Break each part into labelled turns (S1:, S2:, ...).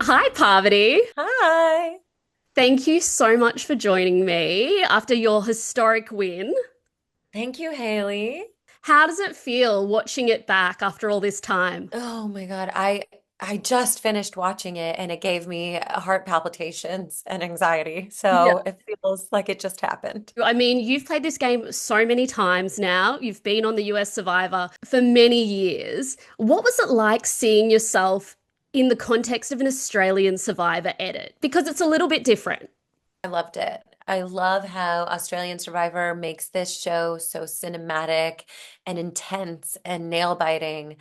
S1: Hi, Parvati.
S2: Hi.
S1: Thank you so much for joining me after your historic win.
S2: Thank you, Haley.
S1: How does it feel watching it back after all this time?
S2: Oh my God. I just finished watching it and it gave me heart palpitations and anxiety.
S1: Yeah.
S2: So it feels like it just happened.
S1: I mean, you've played this game so many times now. You've been on the US Survivor for many years. What was it like seeing yourself in the context of an Australian Survivor edit? Because it's a little bit different.
S2: I loved it. I love how Australian Survivor makes this show so cinematic and intense and nail-biting.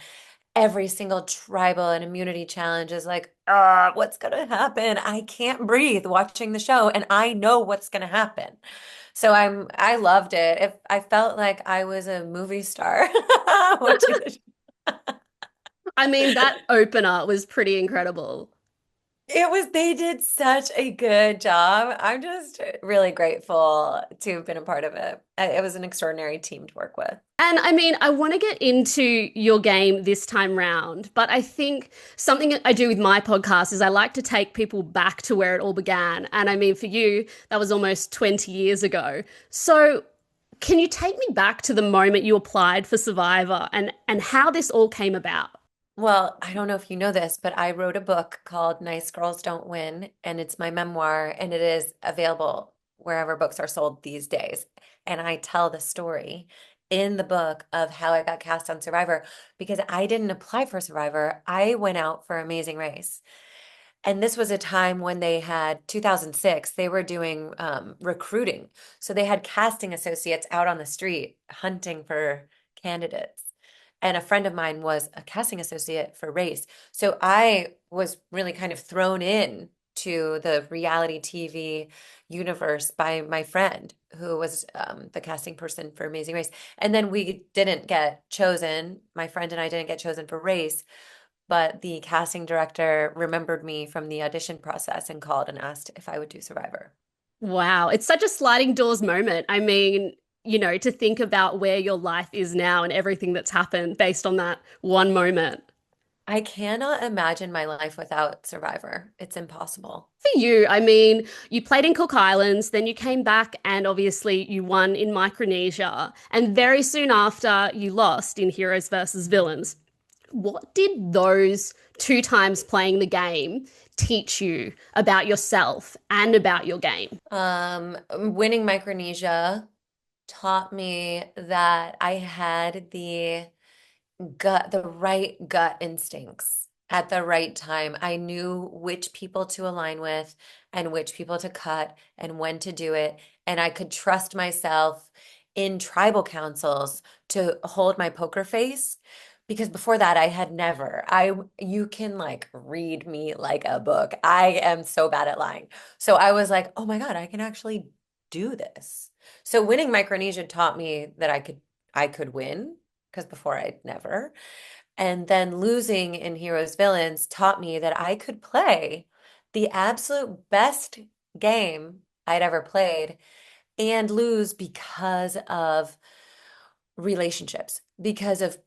S2: Every single tribal and immunity challenge is like, what's gonna happen? I can't breathe watching the show, and I know what's gonna happen. So I loved it. If I felt like I was a movie star watching the show.
S1: I mean, that opener was pretty incredible.
S2: They did such a good job. I'm just really grateful to have been a part of it. It was an extraordinary team to work with.
S1: And I mean, I want to get into your game this time round, but I think something I do with my podcast is I like to take people back to where it all began. And I mean, for you, that was almost 20 years ago. So, can you take me back to the moment you applied for Survivor and how this all came about?
S2: Well, I don't know if you know this, but I wrote a book called Nice Girls Don't Win, and it's my memoir, and it is available wherever books are sold these days. And I tell the story in the book of how I got cast on Survivor because I didn't apply for Survivor. I went out for Amazing Race. And this was a time when they had 2006, they were doing recruiting. So they had casting associates out on the street hunting for candidates. And a friend of mine was a casting associate for Race. So I was really kind of thrown in to the reality TV universe by my friend who was the casting person for Amazing Race. And then we didn't get chosen. My friend and I didn't get chosen for Race, but the casting director remembered me from the audition process and called and asked if I would do Survivor.
S1: Wow, it's such a sliding doors moment. I mean, to think about where your life is now and everything that's happened based on that one moment.
S2: I cannot imagine my life without Survivor. It's impossible.
S1: For you, I mean, you played in Cook Islands, then you came back and obviously you won in Micronesia, and very soon after you lost in Heroes versus Villains. What did those two times playing the game teach you about yourself and about your game?
S2: Winning Micronesia taught me that I had the right gut instincts at the right time. I knew which people to align with and which people to cut and when to do it. And I could trust myself in tribal councils to hold my poker face. Because before that, I had never. You can like read me like a book. I am so bad at lying. So I was like, oh my God, I can actually do this. So winning Micronesia taught me that I could win because before I'd never. And then losing in Heroes Villains taught me that I could play the absolute best game I'd ever played and lose because of relationships, because of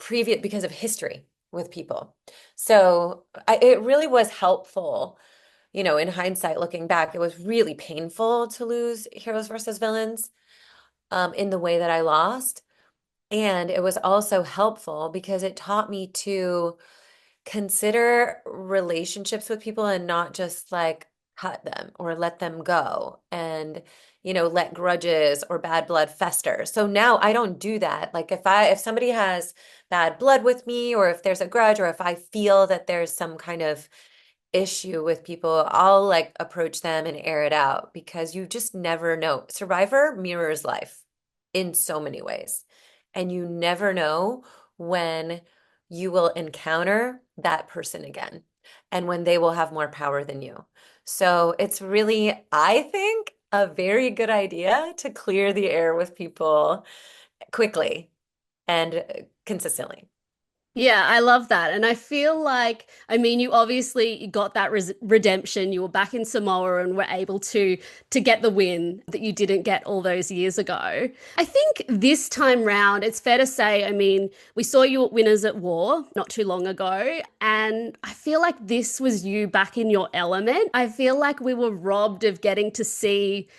S2: history with people. So it really was helpful. In hindsight, looking back, it was really painful to lose Heroes versus Villains in the way that I lost. And it was also helpful because it taught me to consider relationships with people and not just like cut them or let them go and let grudges or bad blood fester. So now I don't do that. Like if somebody has bad blood with me or if there's a grudge or if I feel that there's some kind of issue with people, I'll like approach them and air it out because you just never know. Survivor mirrors life in so many ways. And you never know when you will encounter that person again and when they will have more power than you. So it's really, I think, a very good idea to clear the air with people quickly and consistently.
S1: Yeah, I love that. And I feel like, I mean, you obviously got that redemption. You were back in Samoa and were able to get the win that you didn't get all those years ago. I think this time round, it's fair to say, I mean, we saw you at Winners at War not too long ago, and I feel like this was you back in your element. I feel like we were robbed of getting to see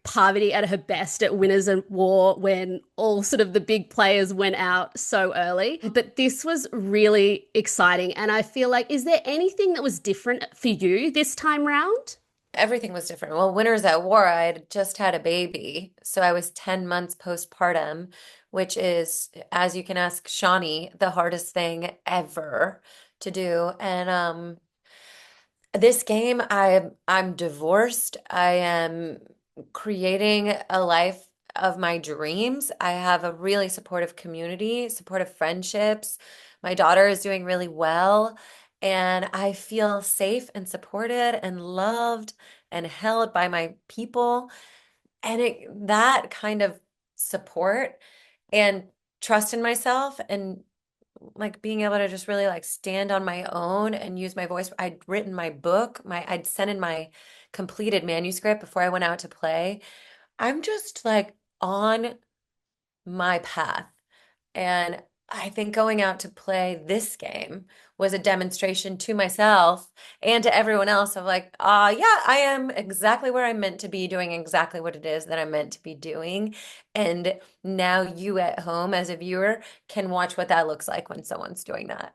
S1: Parvati at her best at Winners at War when all sort of the big players went out so early. But this was really exciting. And I feel like, is there anything that was different for you this time round?
S2: Everything was different. Well, Winners at War, I had just had a baby. So I was 10 months postpartum, which is, as you can ask Shonee, the hardest thing ever to do. And this game, I'm divorced. I am creating a life of my dreams. I have a really supportive community, supportive friendships. My daughter is doing really well, and I feel safe and supported and loved and held by my people. And that kind of support and trust in myself and like being able to just really like stand on my own and use my voice. I'd written my book, I'd sent in my completed manuscript before I went out to play. I'm just like on my path. And I think going out to play this game was a demonstration to myself and to everyone else of like, yeah, I am exactly where I'm meant to be, doing exactly what it is that I'm meant to be doing. And now you at home as a viewer can watch what that looks like when someone's doing that,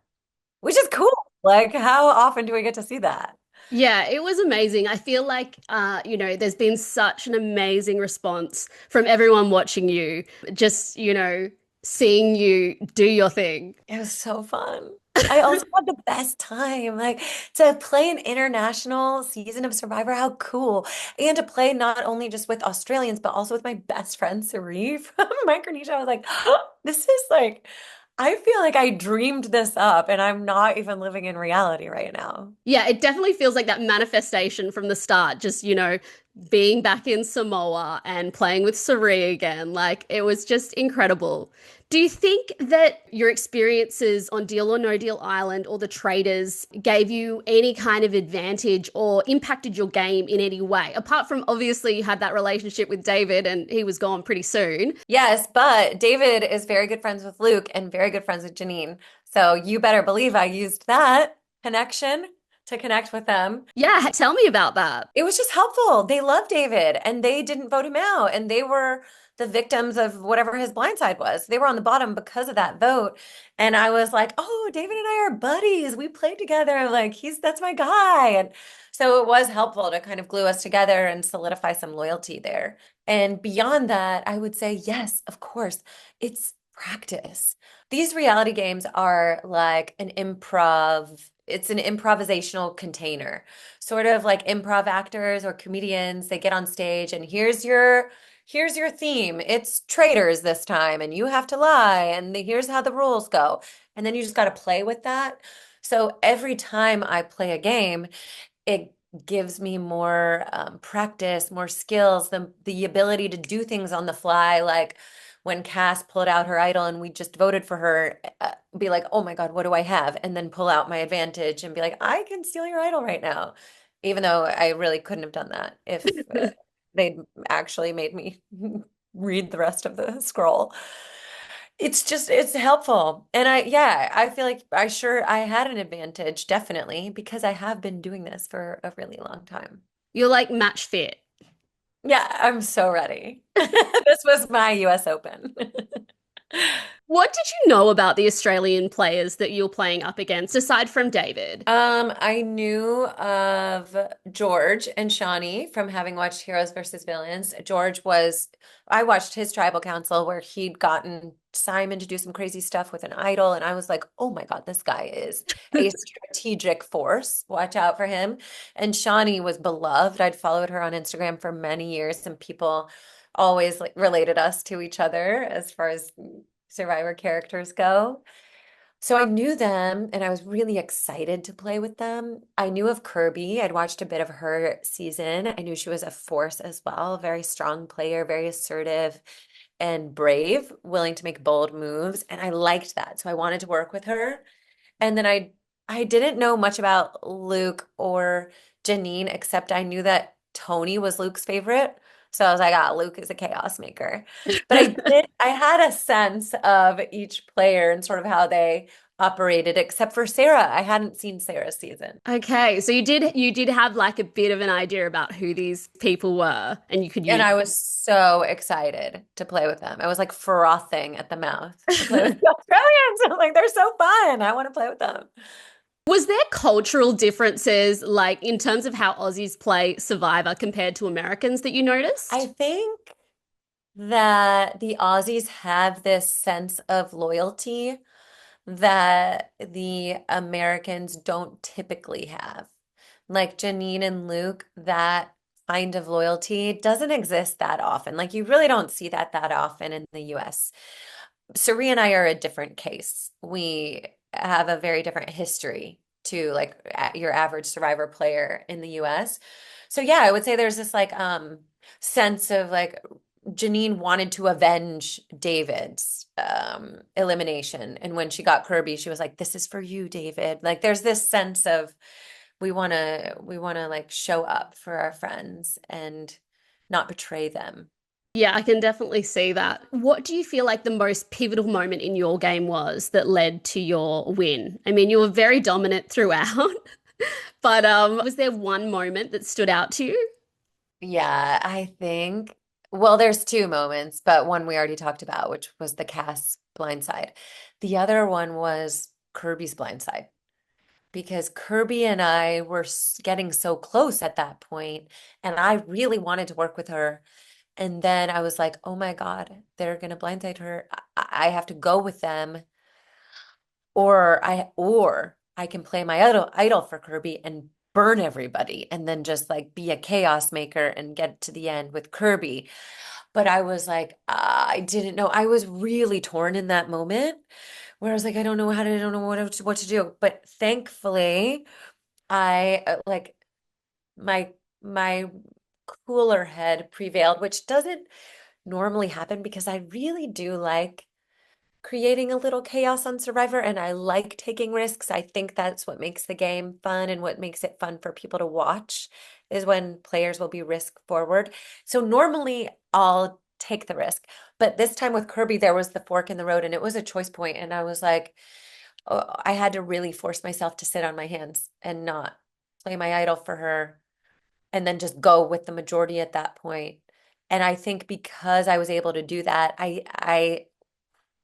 S2: which is cool. Like, how often do we get to see that?
S1: Yeah, it was amazing. I feel like, there's been such an amazing response from everyone watching you, just, seeing you do your thing.
S2: It was so fun. I also had the best time. Like to play an international season of Survivor, how cool. And to play not only just with Australians, but also with my best friend Sari from Micronesia. I was like, this is like, I feel like I dreamed this up and I'm not even living in reality right now.
S1: Yeah, it definitely feels like that manifestation from the start, just, being back in Samoa and playing with Sari again. Like, it was just incredible. Do you think that your experiences on Deal or No Deal Island or the Traitors gave you any kind of advantage or impacted your game in any way? Apart from obviously you had that relationship with David and he was gone pretty soon.
S2: Yes, but David is very good friends with Luke and very good friends with Janine. So you better believe I used that connection to connect with them.
S1: Yeah, tell me about that.
S2: It was just helpful. They love David and they didn't vote him out. And they were the victims of whatever his blindside was. They were on the bottom because of that vote. And I was like, oh, David and I are buddies. We played together. Like that's my guy. And so it was helpful to kind of glue us together and solidify some loyalty there. And beyond that, I would say, yes, of course, it's practice. These reality games are like it's an improvisational container, sort of like improv actors or comedians. They get on stage and here's your theme. It's traitors this time, and you have to lie, and here's how the rules go. And then you just got to play with that. So every time I play a game, it gives me more practice, more skills, the ability to do things on the fly, like when Cass pulled out her idol and we just voted for her, be like, oh my God, what do I have? And then pull out my advantage and be like, I can steal your idol right now. Even though I really couldn't have done that if they'd actually made me read the rest of the scroll. It's helpful. And yeah, I feel like I had an advantage, definitely, because I have been doing this for a really long time.
S1: You're like match fit.
S2: Yeah, I'm so ready. This was my US Open.
S1: What did you know about the Australian players that you're playing up against, aside from David?
S2: I knew of George and Shonee from having watched Heroes versus Villains. I watched his tribal council where he'd gotten Simon to do some crazy stuff with an idol, and I was like, oh my God, this guy is a strategic force. Watch out for him. And Shonee was beloved. I'd followed her on Instagram for many years, and people always like related us to each other as far as Survivor characters go. So I knew them and I was really excited to play with them. I knew of Kirby. I'd watched a bit of her season. I knew she was a force as well, very strong player, very assertive. and brave, willing to make bold moves, and I liked that. So I wanted to work with her. And then I didn't know much about Luke or Janine, except I knew that Tony was Luke's favorite. So I was like, ah, Luke is a chaos maker. But I had a sense of each player and sort of how they operated, except for Sarah. I hadn't seen Sarah's season.
S1: Okay, so you did have like a bit of an idea about who these people were, and you could
S2: And
S1: use.
S2: I was so excited to play with them. I was like frothing at the mouth to play with the Australians. I'm like, they're so fun. I want to play with them.
S1: Was there cultural differences, like in terms of how Aussies play Survivor compared to Americans that you
S2: I
S1: noticed?
S2: think that the Aussies have this sense of loyalty that the Americans don't typically have. Like Janine and Luke, that kind of loyalty doesn't exist that often. Like you really don't see that often in the US. Suri and I are a different case. We have a very different history to like your average Survivor player in the US. So yeah, I would say there's this like sense of like Janine wanted to avenge David's elimination. And when she got Kirby, she was like, this is for you, David. Like there's this sense of we want to like show up for our friends and not betray them.
S1: Yeah, I can definitely see that. What do you feel like the most pivotal moment in your game was that led to your win? I mean, you were very dominant throughout, but was there one moment that stood out to you?
S2: Yeah, I think, well, there's two moments, but one we already talked about, which was the Cass blindside. The other one was Kirby's blindside because Kirby and I were getting so close at that point, and I really wanted to work with her. And then I was like, oh my God, they're gonna blindside her. I have to go with them, or I can play my idol for Kirby and burn everybody and then just like be a chaos maker and get to the end with Kirby. But I was like, I didn't know. I was really torn in that moment where I was like, I don't know what to do. But thankfully, I like my cooler head prevailed, which doesn't normally happen because I really do like creating a little chaos on Survivor and I like taking risks. I think that's what makes the game fun and what makes it fun for people to watch is when players will be risk forward. So normally I'll take the risk. But this time with Kirby, there was the fork in the road and it was a choice point, and I was like, oh, I had to really force myself to sit on my hands and not play my idol for her and then just go with the majority at that point. And I think because I was able to do that, I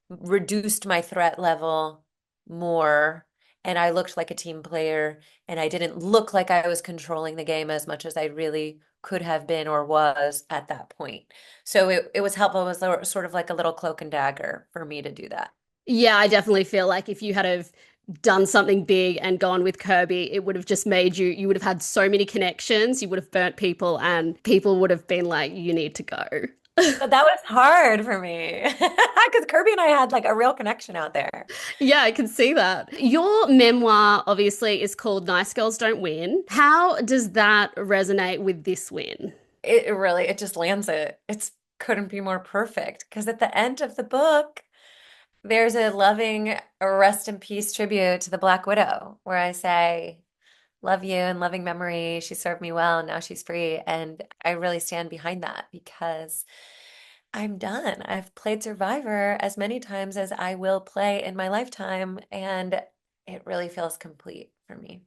S2: reduced my threat level more and I looked like a team player and I didn't look like I was controlling the game as much as I really could have been or was at that point. So it was helpful. It was sort of like a little cloak and dagger for me to do that.
S1: Yeah, I definitely feel like if you had have done something big and gone with Kirby, it would have just made you would have had so many connections, you would have burnt people, and people would have been like, you need to go.
S2: But that was hard for me because Kirby and I had like a real connection out there.
S1: Yeah, I can see that. Your memoir obviously is called Nice Girls Don't Win. How does that resonate with this win?
S2: It really, it just lands it. It's couldn't be more perfect because at the end of the book, there's a loving rest in peace tribute to the Black Widow where I say, love you and loving memory. She served me well and now she's free. And I really stand behind that because I'm done. I've played Survivor as many times as I will play in my lifetime, and it really feels complete for me.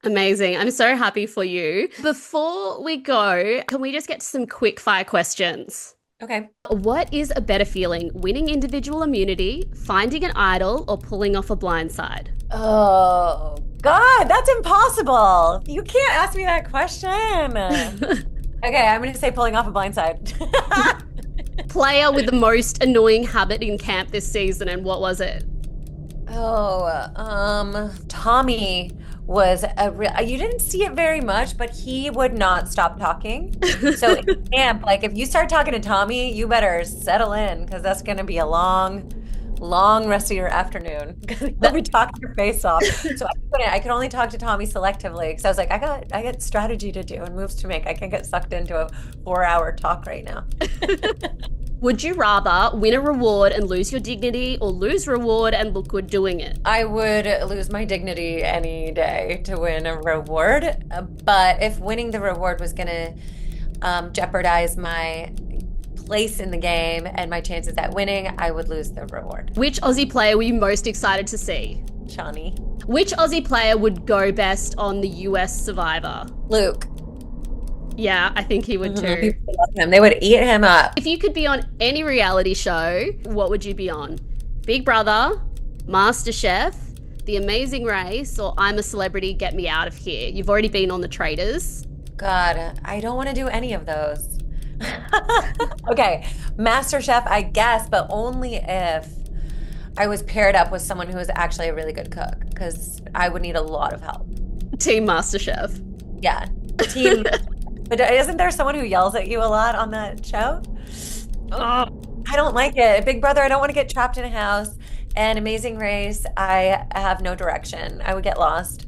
S1: Amazing. I'm so happy for you. Before we go, can we just get to some quick fire questions?
S2: Okay.
S1: What is a better feeling, winning individual immunity, finding an idol, or pulling off a blindside?
S2: Oh, God, that's impossible. You can't ask me that question. Okay, I'm going to say pulling off a blindside.
S1: Player with the most annoying habit in camp this season, and what was it?
S2: Tommi was a real, you didn't see it very much, but he would not stop talking. So in camp, like if you start talking to Tommi, you better settle in because that's going to be a long rest of your afternoon. He'll be talking your face off. So I could only talk to Tommi selectively because I was like, I got strategy to do and moves to make. I can't get sucked into a 4-hour talk right now.
S1: Would you rather win a reward and lose your dignity or lose reward and look good doing it?
S2: I would lose my dignity any day to win a reward. But if winning the reward was going to jeopardize my place in the game and my chances at winning, I would lose the reward.
S1: Which Aussie player were you most excited to see?
S2: Shonee.
S1: Which Aussie player would go best on the US Survivor?
S2: Luke.
S1: Yeah, I think he would too.
S2: People love him. They would eat him up.
S1: If you could be on any reality show, what would you be on? Big Brother, MasterChef, The Amazing Race, or I'm a Celebrity, Get Me Out of Here? You've already been on the Traitors.
S2: God, I don't want to do any of those. Okay, MasterChef, I guess, but only if I was paired up with someone who was actually a really good cook, because I would need a lot of help.
S1: Team MasterChef.
S2: Yeah, team. But isn't there someone who yells at you a lot on that show? Oh, I don't like it. Big Brother, I don't want to get trapped in a house. And Amazing Race, I have no direction. I would get lost.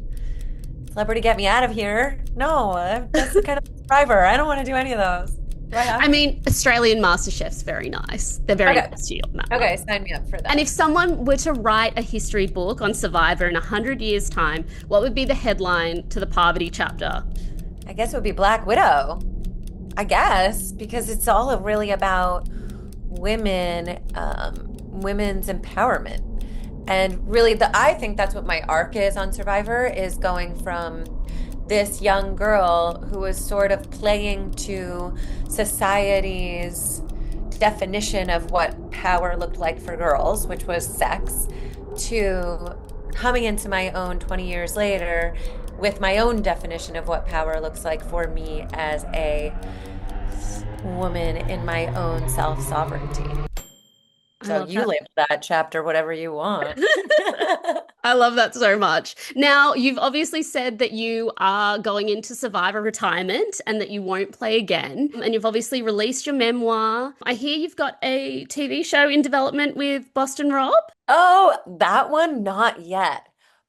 S2: Celebrity, Get Me Out of Here. No, that's kind of Survivor. I don't want to do any of those.
S1: I mean, Australian MasterChef's very nice. They're very nice to you on that.
S2: Okay, sign me up for that.
S1: And if someone were to write a history book on Survivor in 100 years' time, what would be the headline to the Parvati chapter?
S2: I guess it would be Black Widow. I guess, because it's all really about women, women's empowerment. And really, I think that's what my arc is on Survivor, is going from this young girl who was sort of playing to society's definition of what power looked like for girls, which was sex, to coming into my own 20 years later with my own definition of what power looks like for me as a woman in my own self-sovereignty. So you live that chapter, whatever you want.
S1: I love that so much. Now, you've obviously said that you are going into Survivor retirement and that you won't play again. And you've obviously released your memoir. I hear you've got a TV show in development with Boston Rob.
S2: Oh, that one, not yet.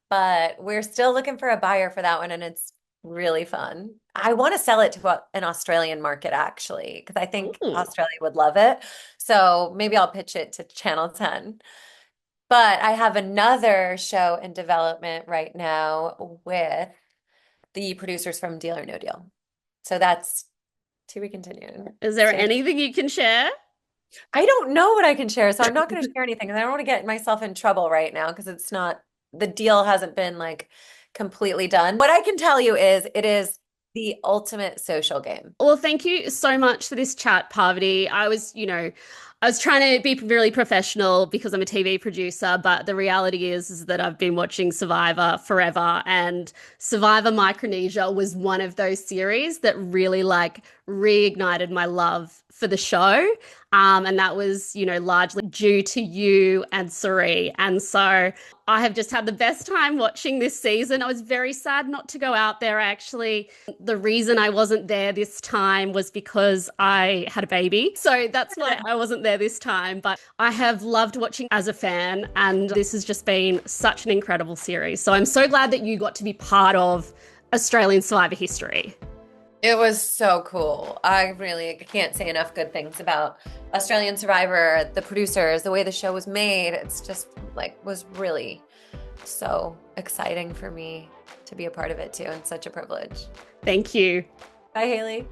S2: But we're still looking for a buyer for that one, and it's really fun. I want to sell it to an Australian market, actually, because I think Australia would love it. So maybe I'll pitch it to Channel 10. But I have another show in development right now with the producers from Deal or No Deal. So that's to be continued.
S1: Is there anything you can share?
S2: I don't know what I can share, so I'm not going to share anything. And I don't want to get myself in trouble right now because it's not, the deal hasn't been like completely done. What I can tell you is it is the ultimate social game.
S1: Well, thank you so much for this chat, Parvati. I was trying to be really professional because I'm a TV producer, but the reality is that I've been watching Survivor forever, and Survivor Micronesia was one of those series that really reignited my love for the show. And that was, largely due to you and Suri. And so I have just had the best time watching this season. I was very sad not to go out there, actually. The reason I wasn't there this time was because I had a baby. So that's why I wasn't there this time. But I have loved watching as a fan, and this has just been such an incredible series. So I'm so glad that you got to be part of Australian Survivor history.
S2: It was so cool. I really can't say enough good things about Australian Survivor, the producers, the way the show was made. It's just was really so exciting for me to be a part of it too, and such a privilege.
S1: Thank you.
S2: Bye, Hayley.